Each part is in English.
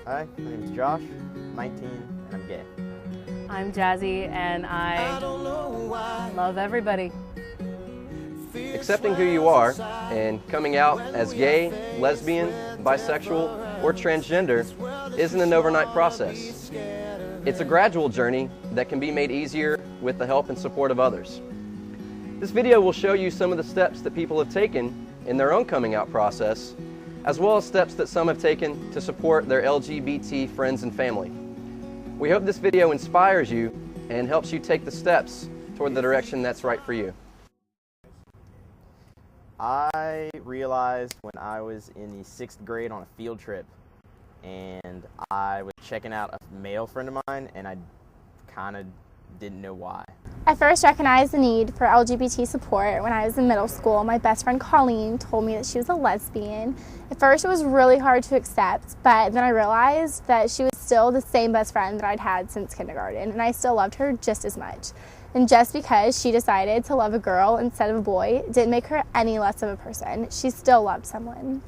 Hi, my name is Josh, I'm 19, and I'm gay. I'm Jazzy, and I love everybody. Accepting who you are and coming out as gay, lesbian, bisexual, or transgender isn't an overnight process. It's a gradual journey that can be made easier with the help and support of others. This video will show you some of the steps that people have taken in their own coming out process, as well as steps that some have taken to support their LGBT friends and family. We hope this video inspires you and helps you take the steps toward the direction that's right for you. I realized when I was in the 6th grade on a field trip, and I was checking out a male friend of mine, and I kind of didn't know why. I first recognized the need for LGBT support when I was in middle school. My best friend Colleen told me that she was a lesbian. At first it was really hard to accept, but then I realized that she was still the same best friend that I'd had since kindergarten, and I still loved her just as much. And just because she decided to love a girl instead of a boy didn't make her any less of a person. She still loved someone.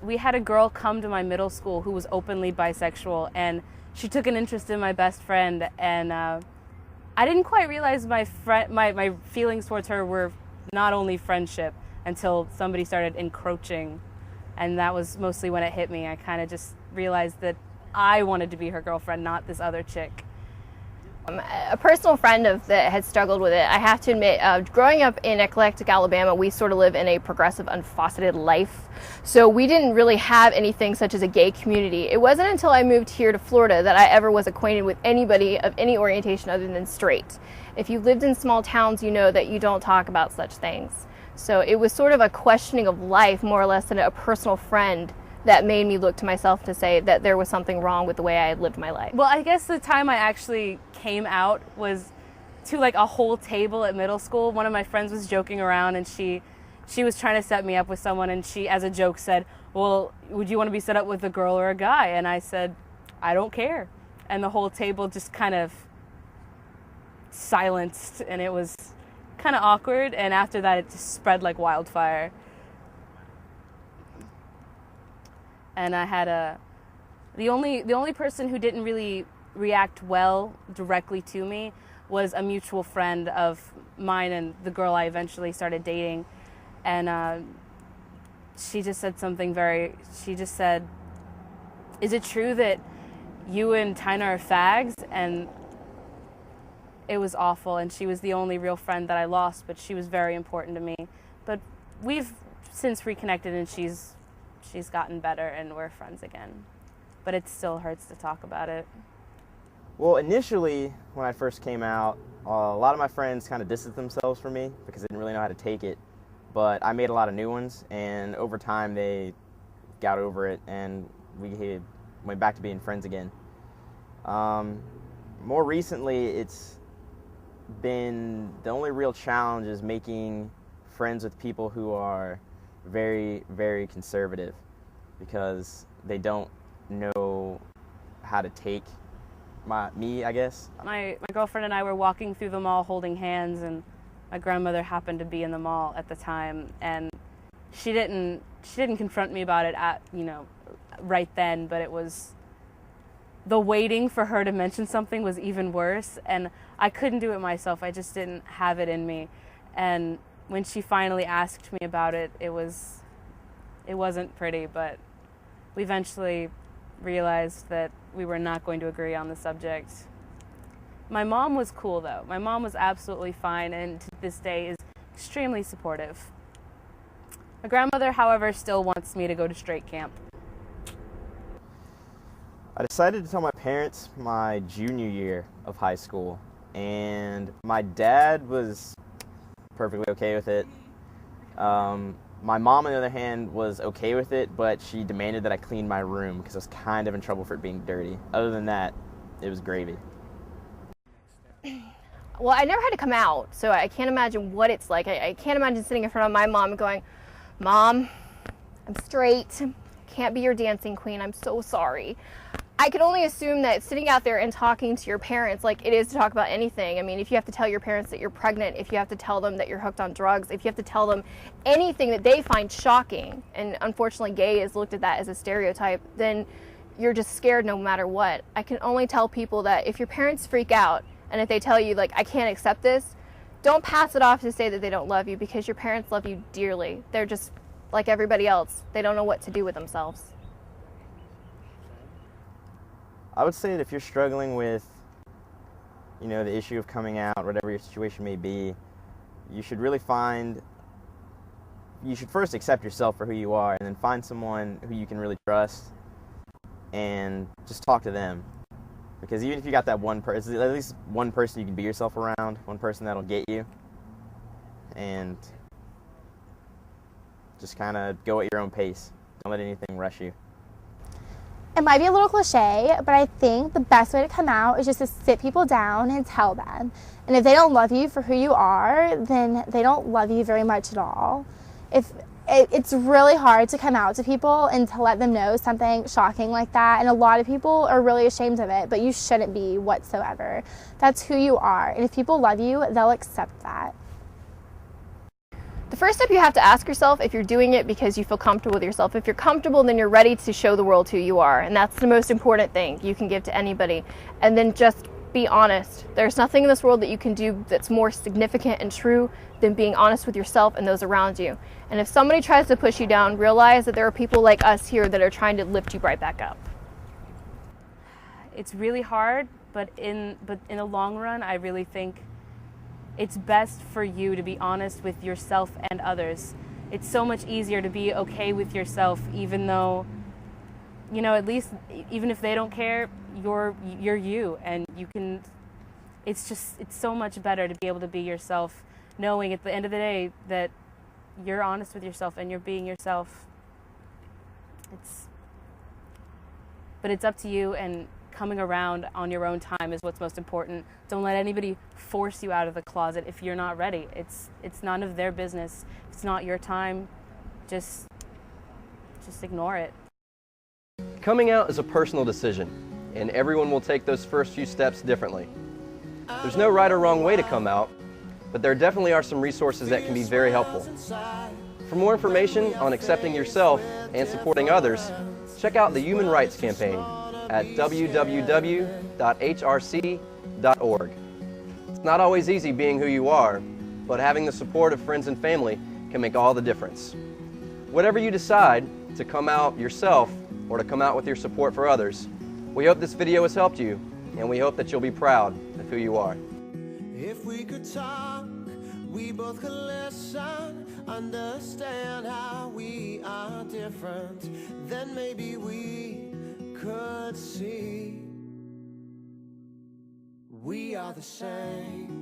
We had a girl come to my middle school who was openly bisexual, and she took an interest in my best friend, and I didn't quite realize my feelings towards her were not only friendship until somebody started encroaching, and that was mostly when it hit me. I kind of just realized that I wanted to be her girlfriend, not this other chick. A personal friend that had struggled with it, I have to admit, growing up in eclectic Alabama, we sort of live in a progressive, unfaceted life. So we didn't really have anything such as a gay community. It wasn't until I moved here to Florida that I ever was acquainted with anybody of any orientation other than straight. If you lived in small towns, you know that you don't talk about such things. So it was sort of a questioning of life, more or less, than a personal friend that made me look to myself to say that there was something wrong with the way I had lived my life. Well, I guess the time I actually came out was to like a whole table at middle school. One of my friends was joking around, and she was trying to set me up with someone, and she, as a joke, said, well, would you want to be set up with a girl or a guy? And I said, I don't care. And the whole table just kind of silenced, and it was kind of awkward, and after that it just spread like wildfire. And I had the only person who didn't really react well directly to me was a mutual friend of mine and the girl I eventually started dating. And she just said something she just said, is it true that you and Tyner are fags? And it was awful, and she was the only real friend that I lost, but she was very important to me. But we've since reconnected, and she's gotten better, and we're friends again. But it still hurts to talk about it. Well, initially, when I first came out, a lot of my friends kind of distanced themselves from me because they didn't really know how to take it. But I made a lot of new ones, and over time they got over it, and we went back to being friends again. More recently, it's been the only real challenge is making friends with people who are very, very conservative, because they don't know how to take me, I guess. My girlfriend and I were walking through the mall holding hands, and my grandmother happened to be in the mall at the time, and she didn't confront me about it right then, but it was the waiting for her to mention something was even worse, and I couldn't do it myself. I just didn't have it in me. And when she finally asked me about it, it wasn't pretty, but we eventually realized that we were not going to agree on the subject. My mom was cool, though. My mom was absolutely fine, and to this day is extremely supportive. My grandmother, however, still wants me to go to straight camp. I decided to tell my parents my junior year of high school, and my dad was perfectly okay with it. My mom, on the other hand, was okay with it, but she demanded that I clean my room because I was kind of in trouble for it being dirty. Other than that, it was gravy. Well, I never had to come out, so I can't imagine what it's like. I can't imagine sitting in front of my mom going, Mom, I'm straight, can't be your dancing queen, I'm so sorry. I could only assume that sitting out there and talking to your parents like it is to talk about anything. I mean, if you have to tell your parents that you're pregnant, if you have to tell them that you're hooked on drugs, if you have to tell them anything that they find shocking, and unfortunately gay is looked at that as a stereotype, then you're just scared no matter what. I can only tell people that if your parents freak out and if they tell you, like, I can't accept this, don't pass it off to say that they don't love you, because your parents love you dearly. They're just like everybody else. They don't know what to do with themselves. I would say that if you're struggling with, the issue of coming out, whatever your situation may be, you should first accept yourself for who you are, and then find someone who you can really trust and just talk to them. Because even if you got that one person, at least one person you can be yourself around, one person that'll get you, and just kind of go at your own pace. Don't let anything rush you. It might be a little cliche, but I think the best way to come out is just to sit people down and tell them. And if they don't love you for who you are, then they don't love you very much at all. It's really hard to come out to people and to let them know something shocking like that, and a lot of people are really ashamed of it, but you shouldn't be whatsoever. That's who you are, and if people love you, they'll accept that. The first step, you have to ask yourself if you're doing it because you feel comfortable with yourself. If you're comfortable, then you're ready to show the world who you are, and that's the most important thing you can give to anybody. And then just be honest. There's nothing in this world that you can do that's more significant and true than being honest with yourself and those around you. And if somebody tries to push you down, realize that there are people like us here that are trying to lift you right back up. It's really hard, but in the long run, I really think it's best for you to be honest with yourself and others. It's so much easier to be okay with yourself, even though, at least even if they don't care, you're you, and you can. It's so much better to be able to be yourself, knowing at the end of the day that you're honest with yourself and you're being yourself. But it's up to you, and coming around on your own time is what's most important. Don't let anybody force you out of the closet if you're not ready. It's none of their business. It's not your time. Just ignore it. Coming out is a personal decision, and everyone will take those first few steps differently. There's no right or wrong way to come out, but there definitely are some resources that can be very helpful. For more information on accepting yourself and supporting others, check out the Human Rights Campaign at www.hrc.org. It's not always easy being who you are, but having the support of friends and family can make all the difference. Whatever you decide, to come out yourself or to come out with your support for others, we hope this video has helped you, and we hope that you'll be proud of who you are. If we could talk, we both could listen, understand how we are different, then maybe we could see we are the same.